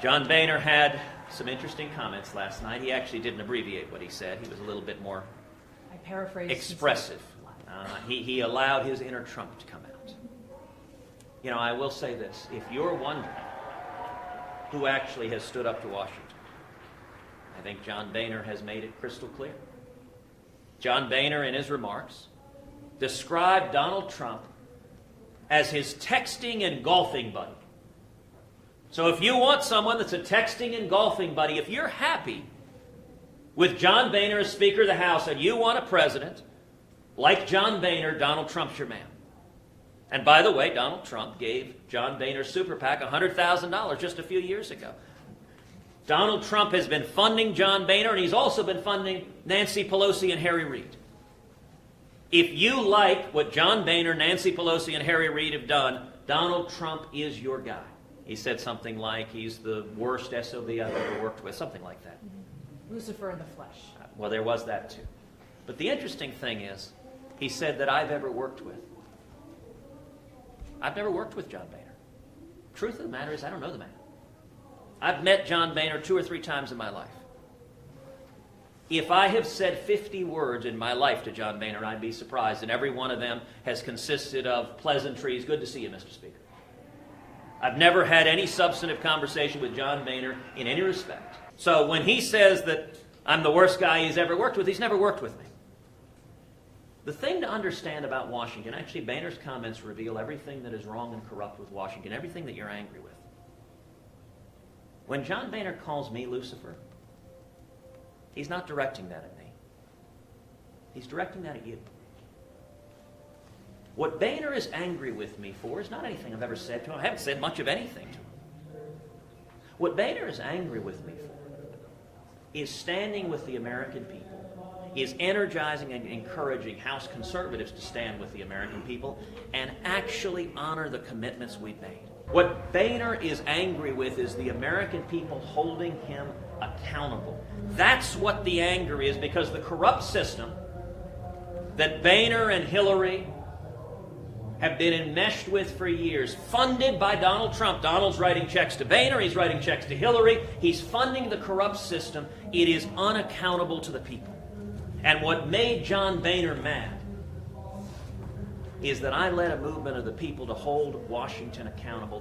John Boehner had some interesting comments last night. He actually didn't abbreviate what he said. He was a little bit more expressive. He allowed his inner Trump to come out. You know, I will say this. If you're wondering who actually has stood up to Washington, I think John Boehner has made it crystal clear. John Boehner, in his remarks, described Donald Trump as his texting and golfing buddy. So if you want someone that's a texting and golfing buddy, if you're happy with John Boehner as Speaker of the House and you want a president like John Boehner, Donald Trump's your man. And by the way, Donald Trump gave John Boehner's super PAC $100,000 just a few years ago. Donald Trump has been funding John Boehner, and he's also been funding Nancy Pelosi and Harry Reid. If you like what John Boehner, Nancy Pelosi, and Harry Reid have done, Donald Trump is your guy. He said something like he's the worst SOB I've ever worked with, something like that. Lucifer in the flesh. Well, there was that too. But the interesting thing is, he said that I've ever worked with. I've never worked with John Boehner. Truth of the matter is, I don't know the man. I've met John Boehner 2 or 3 times in my life. If I have said 50 words in my life to John Boehner, I'd be surprised, and every one of them has consisted of pleasantries. Good to see you, Mr. Speaker. I've never had any substantive conversation with John Boehner in any respect. So when he says that I'm the worst guy he's ever worked with, he's never worked with me. The thing to understand about Washington, actually Boehner's comments reveal everything that is wrong and corrupt with Washington, everything that you're angry with. When John Boehner calls me Lucifer, he's not directing that at me. He's directing that at you. What Boehner is angry with me for is not anything I've ever said to him. I haven't said much of anything to him. What Boehner is angry with me for is standing with the American people, is energizing and encouraging House conservatives to stand with the American people and actually honor the commitments we've made. What Boehner is angry with is the American people holding him accountable. That's what the anger is, because the corrupt system that Boehner and Hillary have been enmeshed with for years, funded by Donald Trump. Donald's writing checks to Boehner, he's writing checks to Hillary, he's funding the corrupt system. It is unaccountable to the people. And what made John Boehner mad is that I led a movement of the people to hold Washington accountable.